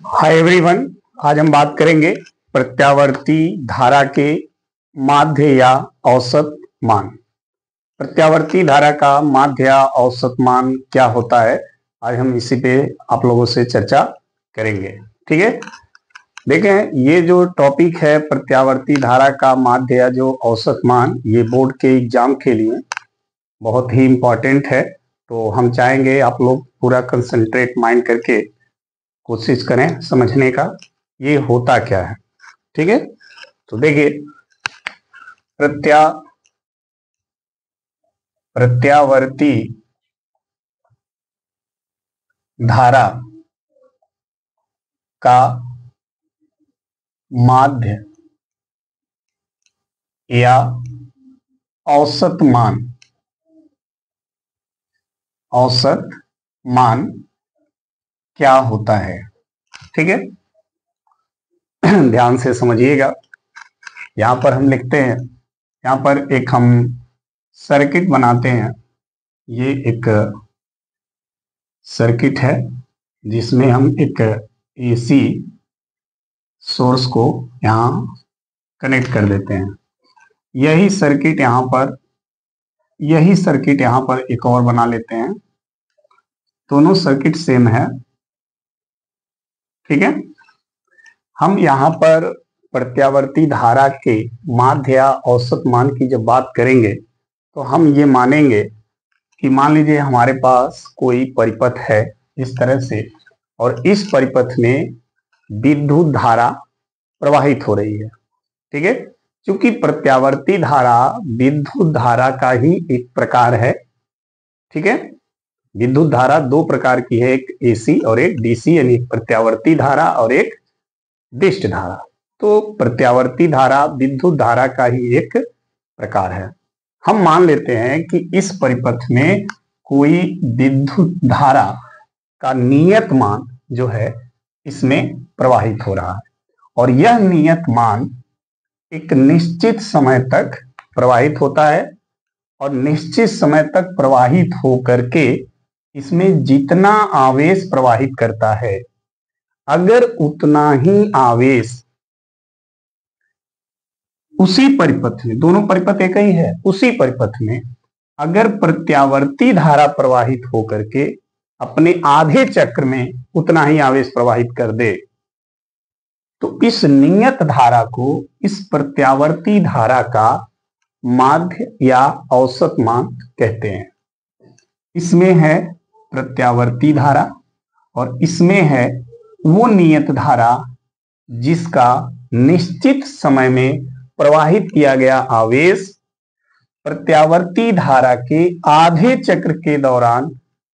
Hi everyone, आज हम बात करेंगे प्रत्यावर्ती धारा के माध्य या औसत मान। प्रत्यावर्ती धारा का माध्य या औसत मान क्या होता है, आज हम इसी पे आप लोगों से चर्चा करेंगे। ठीक है, देखें ये जो टॉपिक है प्रत्यावर्ती धारा का माध्य या जो औसत मान, ये बोर्ड के एग्जाम के लिए बहुत ही इंपॉर्टेंट है। तो हम चाहेंगे आप लोग पूरा कंसंट्रेट माइंड करके कोशिश करें समझने का ये होता क्या है। ठीक है, तो देखिए प्रत्यावर्ती धारा का माध्य या औसत मान क्या होता है। ठीक है, ध्यान से समझिएगा। यहां पर हम लिखते हैं, यहां पर एक हम सर्किट बनाते हैं। ये एक सर्किट है जिसमें हम एक एसी सोर्स को यहां कनेक्ट कर देते हैं। यही सर्किट यहां पर एक और बना लेते हैं। दोनों सर्किट सेम है। ठीक है, हम यहां पर प्रत्यावर्ती धारा के माध्य या औसत मान की जब बात करेंगे तो हम ये मानेंगे कि मान लीजिए हमारे पास कोई परिपथ है इस तरह से, और इस परिपथ में विद्युत धारा प्रवाहित हो रही है। ठीक है, क्योंकि प्रत्यावर्ती धारा विद्युत धारा का ही एक प्रकार है। ठीक है, विद्युत धारा दो प्रकार की है, एक एसी और एक डीसी, यानी प्रत्यावर्ती धारा और एक दिष्ट धारा। तो प्रत्यावर्ती धारा विद्युत धारा का ही एक प्रकार है। हम मान लेते हैं कि इस परिपथ में कोई विद्युत धारा का नियत मान जो है इसमें प्रवाहित हो रहा है, और यह नियत मान एक निश्चित समय तक प्रवाहित होता है, और निश्चित समय तक प्रवाहित होकर के इसमें जितना आवेश प्रवाहित करता है, अगर उतना ही आवेश उसी परिपथ में, दोनों परिपथ एक ही है, उसी परिपथ में अगर प्रत्यावर्ती धारा प्रवाहित होकर के अपने आधे चक्र में उतना ही आवेश प्रवाहित कर दे, तो इस नियत धारा को, इस प्रत्यावर्ती धारा का माध्य या औसत मान कहते हैं। इसमें है प्रत्यावर्ती धारा और इसमें है वो नियत धारा जिसका निश्चित समय में प्रवाहित किया गया आवेश प्रत्यावर्ती धारा के आधे चक्र के दौरान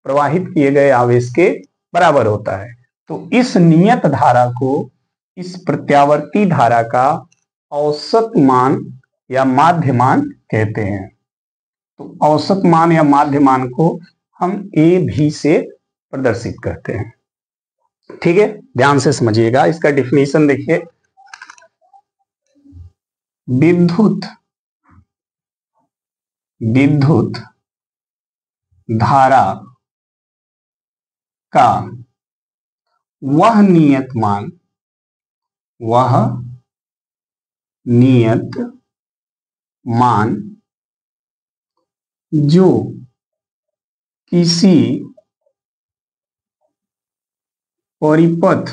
प्रवाहित किए गए आवेश के बराबर होता है। तो इस नियत धारा को, इस प्रत्यावर्ती धारा का औसत मान या माध्य मान कहते हैं। तो औसत मान या माध्य मान को हम ए भी से प्रदर्शित करते हैं। ठीक है, ध्यान से समझिएगा। इसका डिफिनीशन देखिए, विद्युत धारा का वह नियत मान जो किसी परिपथ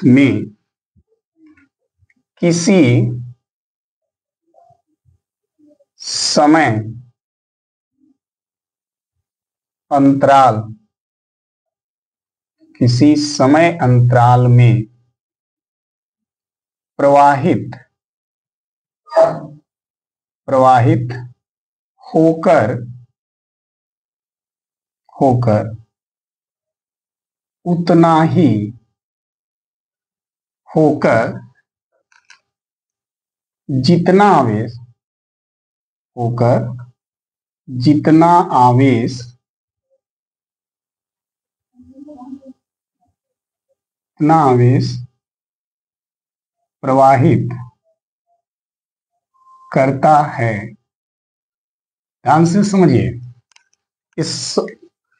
में किसी समय अंतराल में प्रवाहित होकर उतना ही होकर जितना आवेश प्रवाहित करता है। ध्यान से समझिए, इस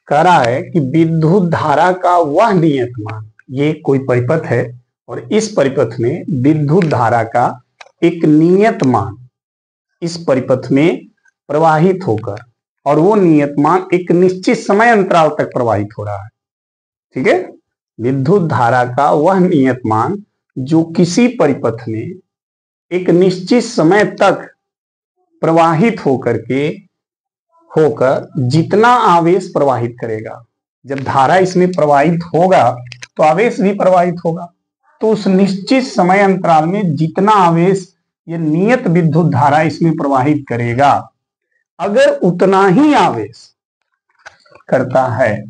कह रहा है कि विद्युत धारा का वह नियत मान, ये कोई परिपथ है और इस परिपथ में विद्युत धारा का एक नियत मान इस परिपथ में प्रवाहित होकर, और वो नियत मान एक निश्चित समय अंतराल तक प्रवाहित हो रहा है। ठीक है, विद्युत धारा का वह नियत मान जो किसी परिपथ में एक निश्चित समय तक प्रवाहित होकर जितना आवेश प्रवाहित करेगा, जब धारा इसमें प्रवाहित होगा तो आवेश भी प्रवाहित होगा, तो उस निश्चित समय अंतराल में जितना आवेश ये नियत विद्युत धारा इसमें प्रवाहित करेगा, अगर उतना ही आवेश करता है,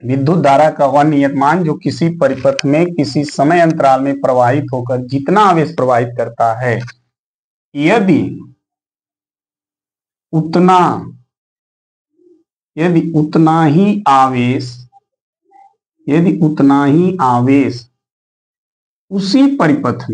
विद्युत धारा का वह नियत मान जो किसी परिपथ में किसी समय अंतराल में प्रवाहित होकर जितना आवेश प्रवाहित करता है, यदि उतना ही आवेश उसी परिपथ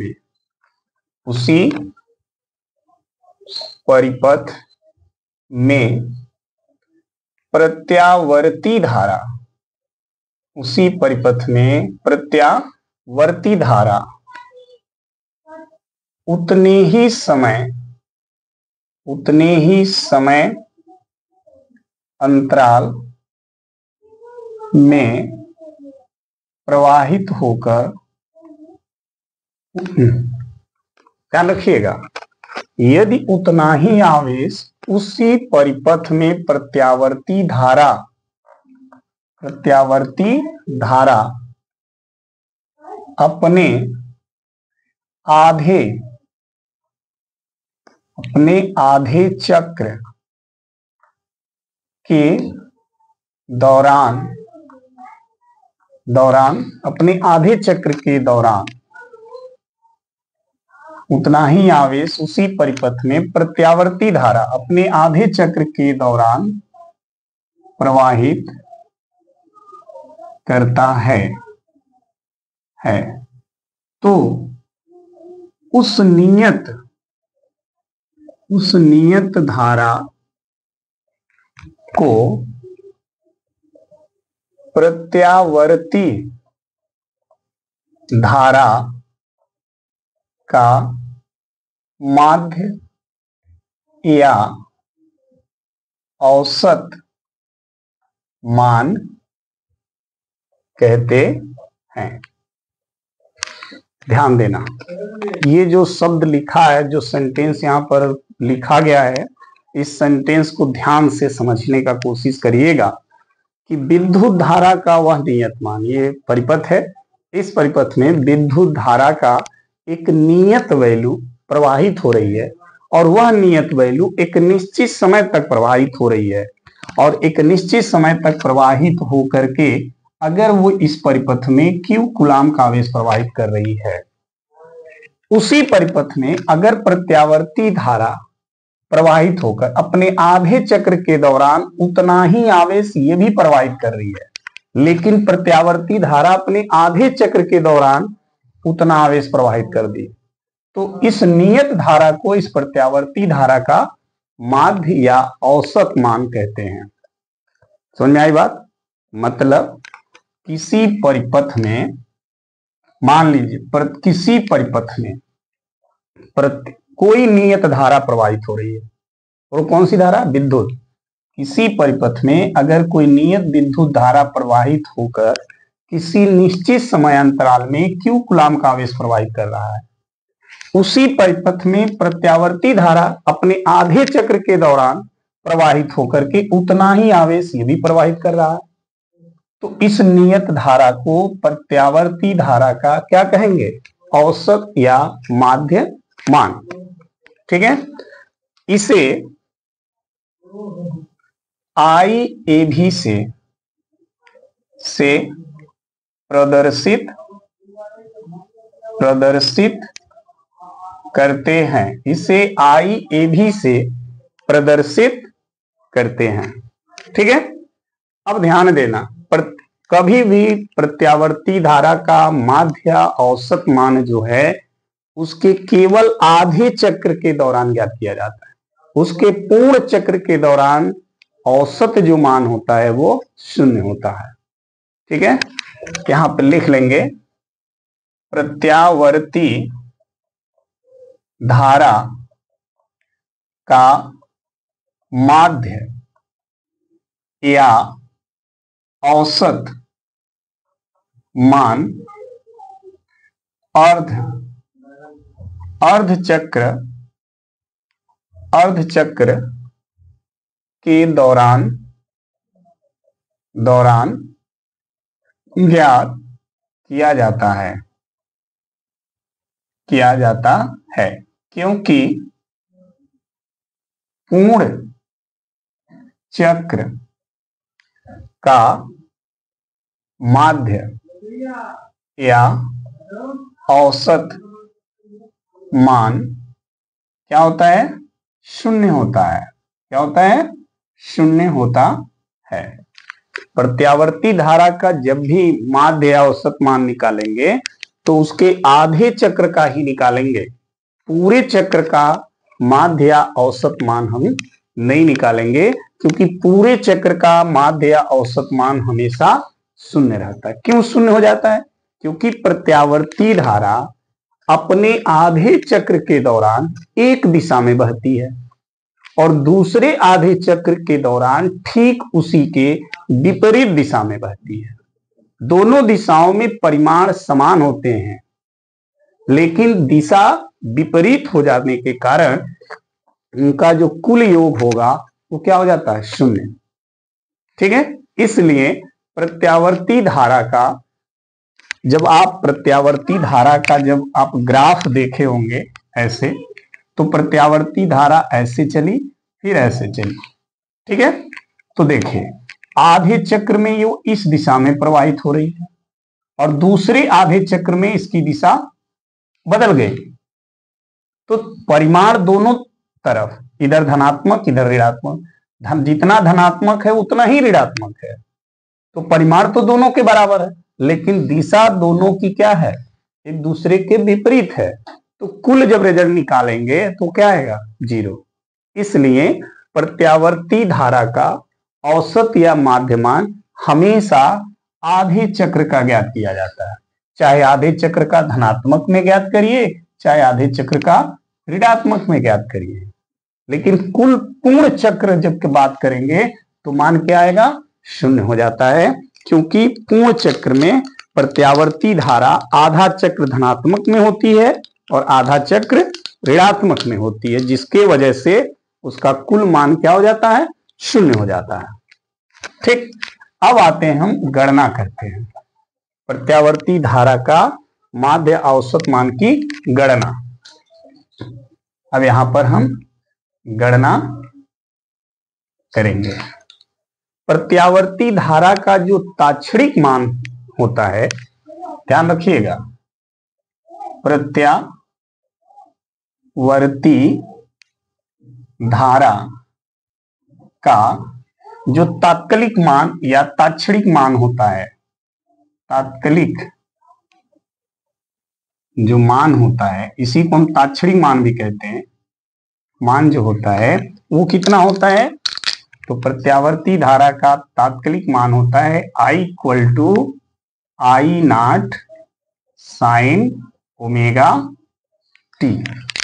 में प्रत्यावर्ती धारा उतने ही समय अंतराल में प्रवाहित होकर, ध्यान रखिएगा, यदि उतना ही आवेश उसी परिपथ में प्रत्यावर्ती धारा अपने आधे चक्र के दौरान उतना ही आवेश उसी परिपथ में प्रत्यावर्ती धारा अपने आधे चक्र के दौरान प्रवाहित करता है तो उस नियत धारा को प्रत्यावर्ती धारा का माध्य या औसत मान कहते हैं। ध्यान देना, ये जो शब्द लिखा है, जो सेंटेंस यहाँ पर लिखा गया है, इस सेंटेंस को ध्यान से समझने का कोशिश करिएगा कि विद्युत धारा का वह नियत मान, ये परिपथ है, इस परिपथ में विद्युत धारा का एक नियत वैल्यू प्रवाहित हो रही है और वह नियत वैल्यू एक निश्चित समय तक प्रवाहित हो रही है, और एक निश्चित समय तक प्रवाहित होकर के अगर वो इस परिपथ में Q कूलाम का आवेश प्रवाहित कर रही है, उसी परिपथ में अगर प्रत्यावर्ती धारा प्रवाहित होकर अपने आधे चक्र के दौरान उतना ही आवेश ये भी प्रवाहित कर रही है, लेकिन प्रत्यावर्ती धारा अपने आधे चक्र के दौरान उतना आवेश प्रवाहित कर दी, तो इस नियत धारा को इस प्रत्यावर्ती धारा का माध्य या औसत मान कहते हैं। समझ में आई बात? मतलब किसी परिपथ में, मान लीजिए किसी परिपथ में कोई नियत धारा प्रवाहित हो रही है, और कौन सी धारा? विद्युत। किसी परिपथ में अगर कोई नियत विद्युत धारा प्रवाहित होकर किसी निश्चित समय अंतराल में Q कूलाम का आवेश प्रवाहित कर रहा है, उसी परिपथ में प्रत्यावर्ती धारा अपने आधे चक्र के दौरान प्रवाहित होकर के उतना ही आवेश ये भी प्रवाहित कर रहा है, तो इस नियत धारा को प्रत्यावर्ती धारा का क्या कहेंगे? औसत या माध्य मान। ठीक है, इसे IAV से प्रदर्शित करते हैं, इसे IAV से प्रदर्शित करते हैं। ठीक है, अब ध्यान देना, कभी भी प्रत्यावर्ती धारा का माध्य औसत मान जो है उसके केवल आधे चक्र के दौरान ज्ञात किया जाता है, उसके पूर्ण चक्र के दौरान औसत जो मान होता है वो 0 होता है। ठीक है, यहां पर लिख लेंगे प्रत्यावर्ती धारा का माध्य या औसत मान अर्धचक्र के दौरान ज्ञात किया जाता है क्योंकि पूर्ण चक्र का माध्य या औसत मान क्या होता है? 0 होता है। क्या होता है? 0 होता है। प्रत्यावर्ती धारा का जब भी माध्य या औसत मान निकालेंगे तो उसके आधे चक्र का ही निकालेंगे, पूरे चक्र का माध्य या औसत मान हम नहीं निकालेंगे, क्योंकि पूरे चक्र का माध्य या औसत मान हमेशा 0 रहता है। क्यों 0 हो जाता है? क्योंकि प्रत्यावर्ती धारा अपने आधे चक्र के दौरान एक दिशा में बहती है और दूसरे आधे चक्र के दौरान ठीक उसी के विपरीत दिशा में बहती है। दोनों दिशाओं में परिमाण समान होते हैं, लेकिन दिशा विपरीत हो जाने के कारण उनका जो कुल योग होगा वो क्या हो जाता है? 0। ठीक है, इसलिए प्रत्यावर्ती धारा का जब आप ग्राफ देखे होंगे ऐसे, तो प्रत्यावर्ती धारा ऐसे चली फिर ऐसे चली। ठीक है, तो देखिए आधे चक्र में ये इस दिशा में प्रवाहित हो रही है और दूसरे आधे चक्र में इसकी दिशा बदल गई, तो परिमाण दोनों तरफ, इधर धनात्मक इधर ऋणात्मक, जितना धनात्मक है उतना ही ऋणात्मक है, तो परिमाण तो दोनों के बराबर है, लेकिन दिशा दोनों की क्या है? एक दूसरे के विपरीत है। तो कुल जब रिजल्ट निकालेंगे तो क्या आएगा? 0। इसलिए प्रत्यावर्ती धारा का औसत या माध्यमान हमेशा आधे चक्र का ज्ञात किया जाता है। चाहे आधे चक्र का धनात्मक में ज्ञात करिए, चाहे आधे चक्र का ऋणात्मक में ज्ञात करिए, लेकिन कुल पूर्ण चक्र जब बात करेंगे तो मान क्या आएगा? 0 हो जाता है, क्योंकि पूर्ण चक्र में प्रत्यावर्ती धारा आधा चक्र धनात्मक में होती है और आधा चक्र ऋणात्मक में होती है, जिसके वजह से उसका कुल मान क्या हो जाता है? 0 हो जाता है। ठीक, अब आते हैं हम गणना करते हैं प्रत्यावर्ती धारा का माध्य औसत मान की गणना। अब यहां पर हम गणना करेंगे। प्रत्यावर्ती धारा का जो ताक्षणिक मान होता है, ध्यान रखिएगा, प्रत्यावर्ती धारा का जो तात्कालिक मान या ताक्षणिक मान होता है, तात्कालिक जो मान होता है, इसी को हम ताक्षणिक मान भी कहते हैं। मान जो होता है वो कितना होता है? तो प्रत्यावर्ती धारा का तात्कालिक मान होता है I = I0 sin ωt।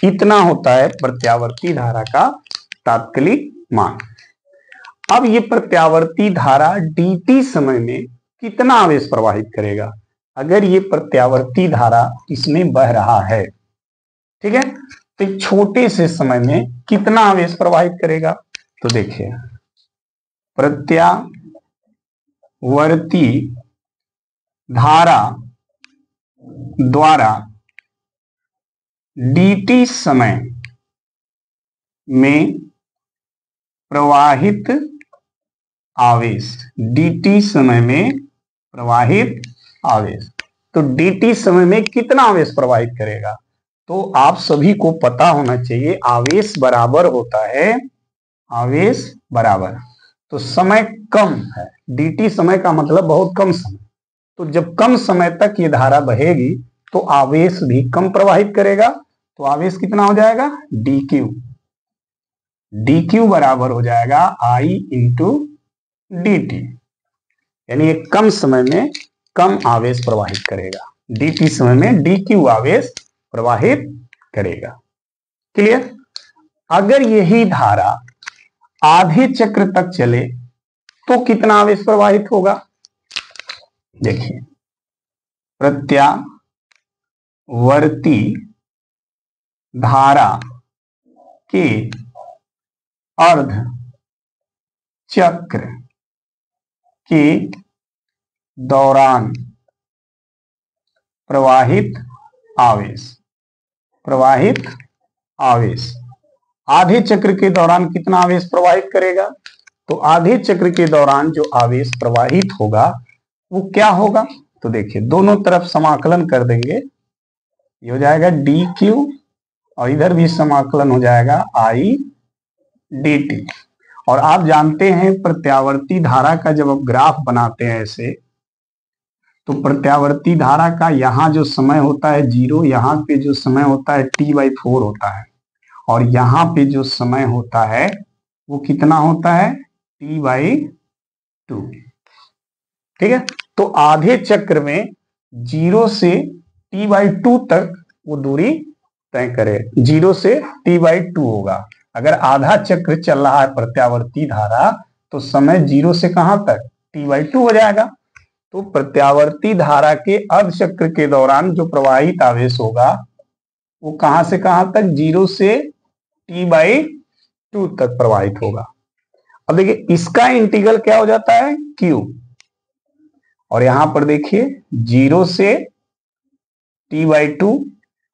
इतना होता है प्रत्यावर्ती धारा का तात्कालिक मान। अब ये प्रत्यावर्ती धारा dt समय में कितना आवेश प्रवाहित करेगा? अगर ये प्रत्यावर्ती धारा इसमें बह रहा है, ठीक है, तो छोटे से समय में कितना आवेश प्रवाहित करेगा? तो देखिए प्रत्यावर्ती धारा द्वारा dt समय में प्रवाहित आवेश, dt समय में प्रवाहित आवेश, तो dt समय में कितना आवेश प्रवाहित करेगा? तो आप सभी को पता होना चाहिए आवेश बराबर होता है, आवेश बराबर, तो समय कम है, dt समय का मतलब बहुत कम समय, तो जब कम समय तक ये धारा बहेगी तो आवेश भी कम प्रवाहित करेगा, तो आवेश कितना हो जाएगा? dq। डी क्यू बराबर हो जाएगा आई इंटू डी टी, यानी ये कम समय में कम आवेश प्रवाहित करेगा, डी टी समय में डी क्यू आवेश प्रवाहित करेगा। क्लियर? अगर यही धारा आधे चक्र तक चले तो कितना आवेश प्रवाहित होगा? देखिए, प्रत्यावर्ती धारा के अर्ध चक्र के दौरान प्रवाहित आवेश आधे चक्र के दौरान कितना आवेश प्रवाहित करेगा? तो आधे चक्र के दौरान जो आवेश प्रवाहित होगा वो क्या होगा? तो देखिए, दोनों तरफ समाकलन कर देंगे, ये हो जाएगा डी क्यू और इधर भी समाकलन हो जाएगा आई डी टी। और आप जानते हैं प्रत्यावर्ती धारा का जब आप ग्राफ बनाते हैं ऐसे, तो प्रत्यावर्ती धारा का यहाँ जो समय होता है 0, यहाँ पे जो समय होता है t/4 होता है, और यहाँ पे जो समय होता है वो कितना होता है t/2। ठीक है, तो आधे चक्र में 0 से t/2 तक वो दूरी तय करे, 0 से t/2 होगा। अगर आधा चक्र चल रहा है प्रत्यावर्ती धारा तो समय 0 से कहां तक? t/2 हो जाएगा। तो प्रत्यावर्ती धारा के अर्ध चक्र के दौरान जो प्रवाहित आवेश होगा वो कहां से कहां तक? 0 से t/2 तक प्रवाहित होगा। अब देखिए, इसका इंटीग्रल क्या हो जाता है? q, और यहां पर देखिए 0 से t/2,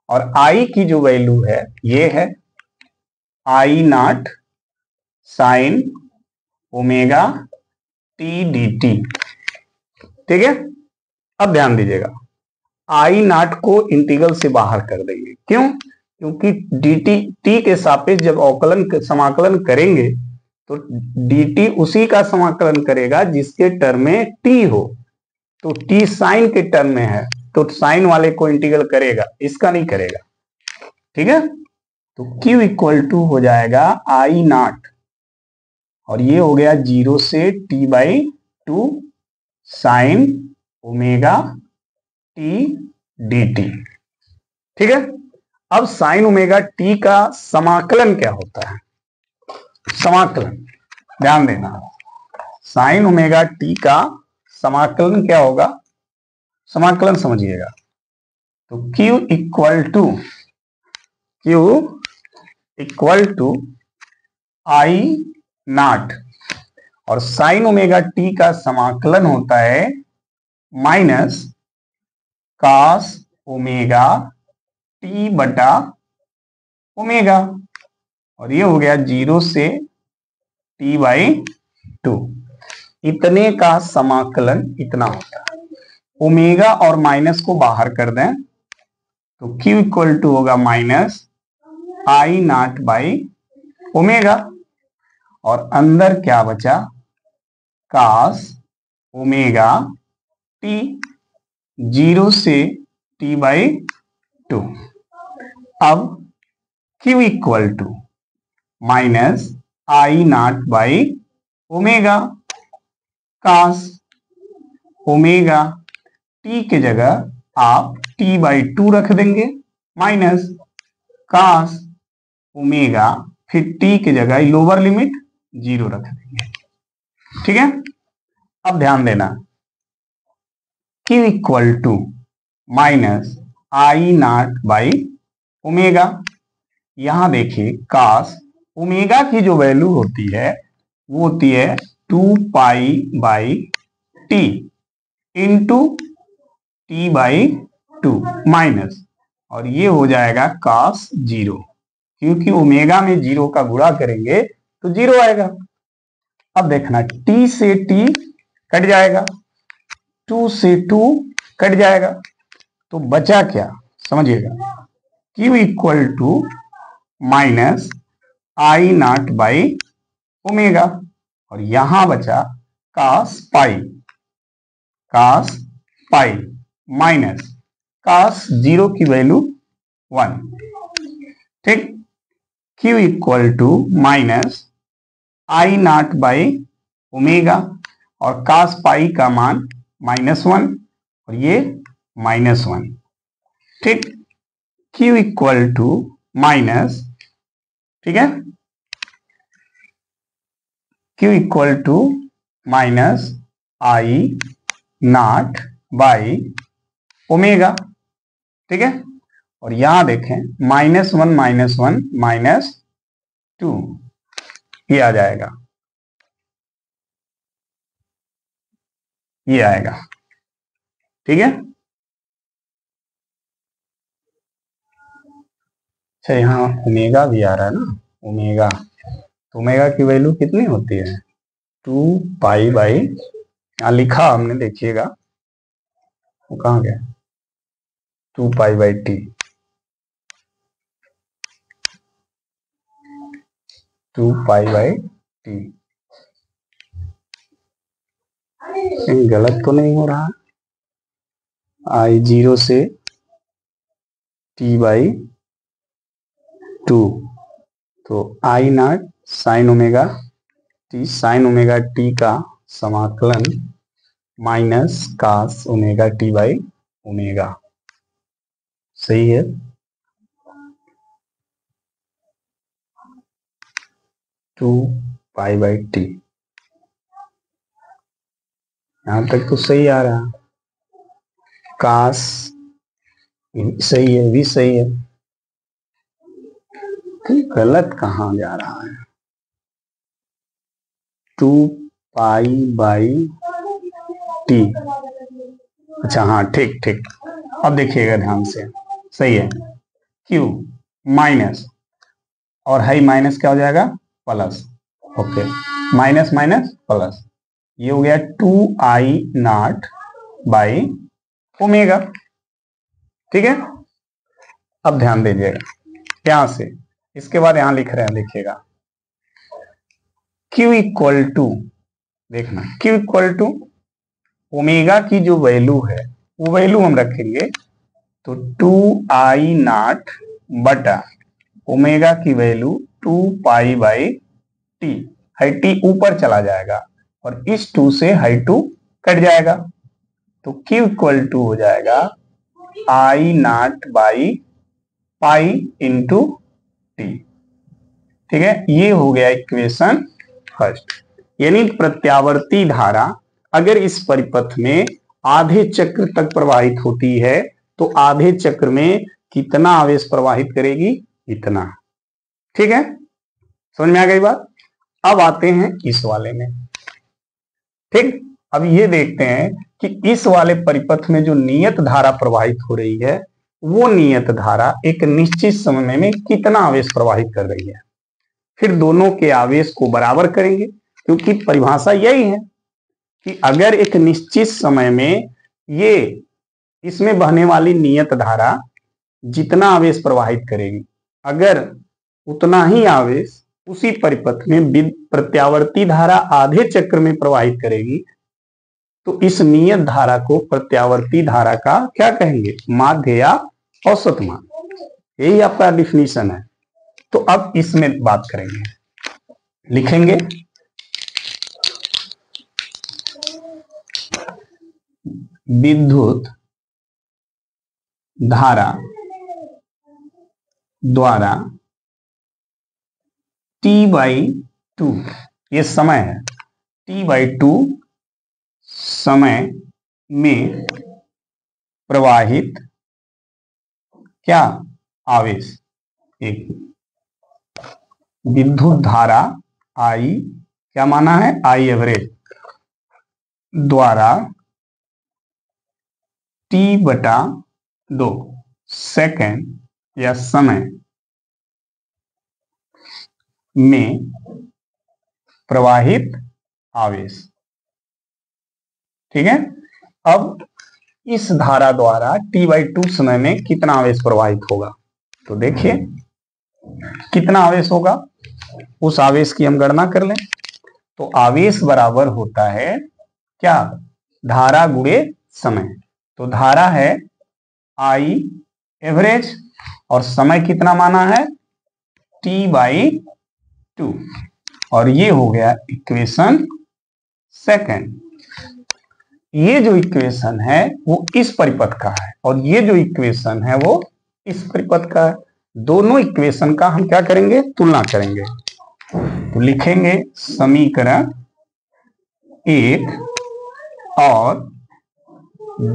और I की जो वैल्यू है ये है I0 sign omega T D T. ठीक है, अब ध्यान दीजिएगा, I0 को इंटीग्रल से बाहर कर देंगे। क्यों? क्योंकि dt t के सापेक्ष जब समाकलन करेंगे तो dt उसी का समाकलन करेगा जिसके टर्म में t हो। तो t साइन के टर्म में है तो साइन वाले को इंटीग्रल करेगा, इसका नहीं करेगा। ठीक है, तो q इक्वल टू हो जाएगा I0, और ये हो गया 0 से t/2 sign omega T D T. ठीक है, अब साइन ओमेगा टी का समाकलन क्या होता है? समाकलन ध्यान देना, साइन ओमेगा टी का समाकलन क्या होगा? समाकलन समझिएगा। तो Q इक्वल टू I0, और साइन ओमेगा टी का समाकलन होता है माइनस कॉस ओमेगा टी बटा ओमेगा, और ये हो गया 0 से t/2। इतने का समाकलन इतना होता है। ओमेगा और माइनस को बाहर कर दें तो Q इक्वल टू होगा माइनस I0 बाई ओमेगा, और अंदर क्या बचा? कॉस ओमेगा टी, 0 से t/2। अब Q equal to minus I0 by omega, cos omega t के जगह आप t/2 रख देंगे, माइनस कॉस ओमेगा, फिर t के जगह लोअर लिमिट 0 रख देंगे। ठीक है, अब ध्यान देना, Q equal to minus I0 by omega, यहां देखिए कॉस ओमेगा की जो वैल्यू होती है वो होती है 2π/t इंटू t/2 माइनस, और ये हो जाएगा cos 0, क्योंकि ओमेगा में 0 का गुणा करेंगे तो 0 आएगा। अब देखना, t से t कट जाएगा, 2 से 2 कट जाएगा, तो बचा क्या? समझिएगा, Q equal to minus I0 by omega, और यहां बचा cos पाई माइनस cos 0 की वैल्यू 1। ठीक, Q equal to minus I naught by omega, और cos पाई का मान -1 और ये -1। ठीक, Q इक्वल टू माइनस, ठीक है, Q equal to minus I naught by omega. ठीक है, और यहां देखें -1 -2 ये आ जाएगा, ये आएगा। ठीक है, अच्छा यहाँ ओमेगा भी आ रहा है ना, ओमेगा, तो ओमेगा की वैल्यू कितनी होती है 2 पाई बाई, यहाँ लिखा हमने, देखिएगा वो कहाँ गया, 2 pi by T, 2 pi by T. गलत तो नहीं हो रहा, आई 0 से टी बाई 2, तो I naught sine omega t, sine omega t का समाकलन minus cos omega t by omega. सही है, टू पाई बाई टी, यहां तक तो सही आ रहा है, कास सही है, भी सही है, तो गलत कहां जा रहा है, 2 पाई बाई टी। अच्छा हाँ, ठीक ठीक, अब देखिएगा ध्यान से, सही है, Q माइनस, और हाई माइनस क्या हो जाएगा plus, okay, minus minus plus, ये हो गया 2 आई नॉट बाई ओमेगा। ठीक है, अब ध्यान दीजिएगा यहां से, इसके बाद यहां लिख रहे हैं, देखिएगा Q इक्वल टू, देखना Q इक्वल टू ओमेगा की जो वैल्यू है वो वैल्यू हम रखेंगे, तो 2 आई नॉट बटा ओमेगा की value 2 pi by T, high tea ऊपर चला जाएगा और इस 2 से हाई 2 कट जाएगा, तो Q इक्वल टू हो जाएगा I naught by pi into t. ठीक है, ये हो गया इक्वेशन फर्स्ट। यानी प्रत्यावर्ती धारा अगर इस परिपथ में आधे चक्र तक प्रवाहित होती है तो आधे चक्र में कितना आवेश प्रवाहित करेगी, इतना। ठीक है, समझ में आ गई बात। अब आते हैं इस वाले में। ठीक, अब ये देखते हैं कि इस वाले परिपथ में जो नियत धारा प्रवाहित हो रही है वो नियत धारा एक निश्चित समय में कितना आवेश प्रवाहित कर रही है। फिर दोनों के आवेश को बराबर करेंगे, क्योंकि परिभाषा यही है कि अगर एक निश्चित समय में ये इसमें बहने वाली नियत धारा जितना आवेश प्रवाहित करेगी, अगर उतना ही आवेश उसी परिपथ में प्रत्यावर्ती धारा आधे चक्र में प्रवाहित करेगी, तो इस नियत धारा को प्रत्यावर्ती धारा का क्या कहेंगे, माध्य या औसत मान। यही आपका डिफिनीशन है। तो अब इसमें बात करेंगे, लिखेंगे विद्युत धारा द्वारा T/2, ये समय है, T/2 समय में प्रवाहित क्या आवेश, एक विद्युत धारा I क्या माना है, I एवरेज द्वारा T/2 सेकेंड या समय में प्रवाहित आवेश। ठीक है, अब इस धारा द्वारा T/2 समय में कितना आवेश प्रवाहित होगा, तो देखिए कितना आवेश होगा, उस आवेश की हम गणना कर लें। तो आवेश बराबर होता है क्या, धारा गुणे समय। तो धारा है I एवरेज और समय कितना माना है T/2 और ये हो गया इक्वेशन सेकंड। ये जो इक्वेशन है वो इस परिपथ का है और ये जो इक्वेशन है वो इस परिपथ का है। दोनों इक्वेशन का हम क्या करेंगे, तुलना करेंगे। तो लिखेंगे समीकरण 1 और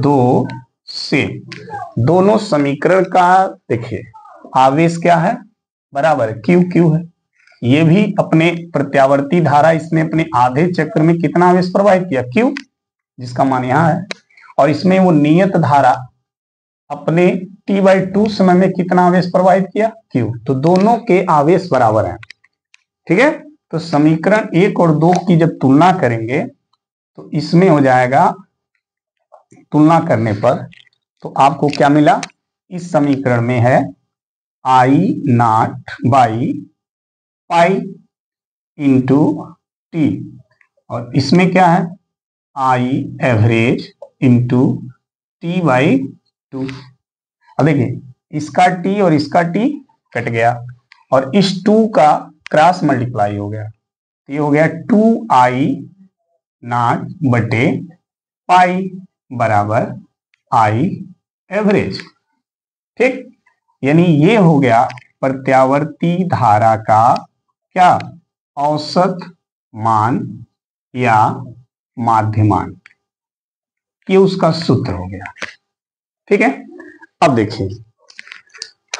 2 से दोनों समीकरण का देखिए आवेश क्या है, बराबर क्यू क्यू है। ये भी अपने प्रत्यावर्ती धारा, इसने अपने आधे चक्र में कितना आवेश प्रवाहित किया, क्यू, जिसका मान यहां है। और इसमें वो नियत धारा अपने T/2 समय में कितना आवेश प्रवाहित किया, क्यू। तो दोनों के आवेश बराबर हैं, ठीक है। तो समीकरण 1 और 2 की जब तुलना करेंगे तो इसमें हो जाएगा, तुलना करने पर तो आपको क्या मिला, इस समीकरण में है I0/π इंटू टी और इसमें क्या है I एवरेज इंटू T/2। अब देखिए इसका T और इसका T कट गया और इस 2 का क्रॉस मल्टीप्लाई हो गया, तो ये हो गया 2I0/π बराबर I एवरेज, ठीक। यानी ये हो गया प्रत्यावर्ती धारा का क्या, औसत मान या माध्य मान, ये उसका सूत्र हो गया, ठीक है। अब देखिए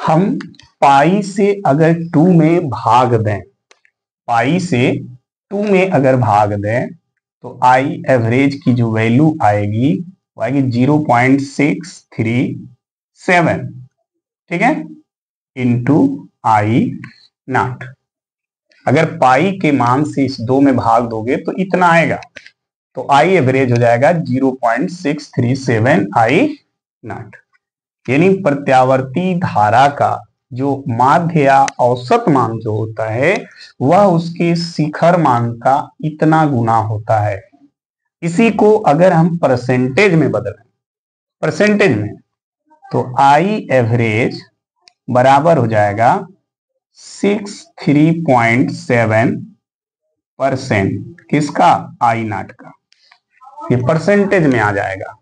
हम पाई से अगर 2 में भाग दें, पाई से 2 में अगर भाग दें तो आई एवरेज की जो वैल्यू आएगी वो आएगी 0.637, ठीक है, इंटू I0। अगर पाई के मान से इस 2 में भाग दोगे तो इतना आएगा, तो आई एवरेज हो जाएगा 0.637 I0। यानी प्रत्यावर्ती धारा का जो माध्य या औसत मान जो होता है वह उसके शिखर मान का इतना गुना होता है। इसी को अगर हम परसेंटेज में बदलें, परसेंटेज में, तो आई एवरेज बराबर हो जाएगा 63.7% किसका, I0 का। ये परसेंटेज में आ जाएगा,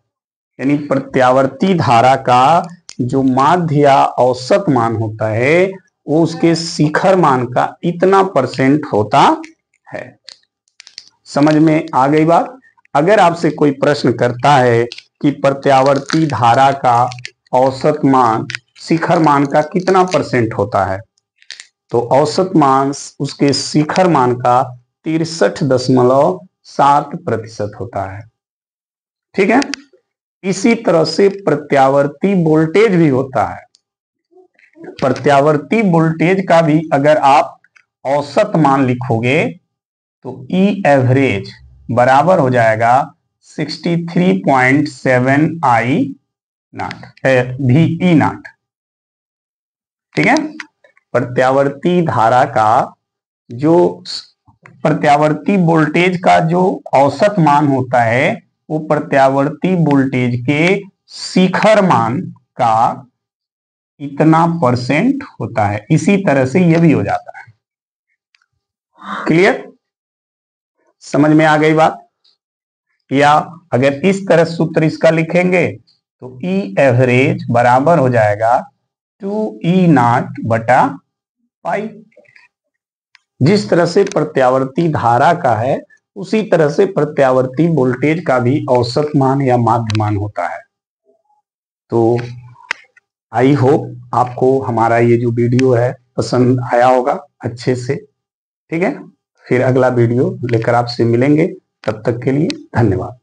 यानी प्रत्यावर्ती धारा का जो माध्य या औसत मान होता है वो उसके शिखर मान का इतना % होता है। समझ में आ गई बात। अगर आपसे कोई प्रश्न करता है कि प्रत्यावर्ती धारा का औसत मान शिखर मान का कितना % होता है, तो औसत मान उसके शिखर मान का 63.7% होता है, ठीक है। इसी तरह से प्रत्यावर्ती वोल्टेज भी होता है। प्रत्यावर्ती वोल्टेज का भी अगर आप औसत मान लिखोगे तो E एवरेज बराबर हो जाएगा 63.7 VE0, ठीक है। प्रत्यावर्ती धारा का जो प्रत्यावर्ती वोल्टेज का जो औसत मान होता है वो प्रत्यावर्ती वोल्टेज के शिखर मान का इतना % होता है। इसी तरह से यह भी हो जाता है। क्लियर, समझ में आ गई बात। या अगर इस तरह सूत्र इसका लिखेंगे तो E एवरेज बराबर हो जाएगा 2E0/π। जिस तरह से प्रत्यावर्ती धारा का है उसी तरह से प्रत्यावर्ती वोल्टेज का भी औसत मान या माध्य मान होता है। तो आई होप आपको हमारा ये जो वीडियो है पसंद आया होगा अच्छे से, ठीक है। फिर अगला वीडियो लेकर आपसे मिलेंगे, तब तक के लिए धन्यवाद।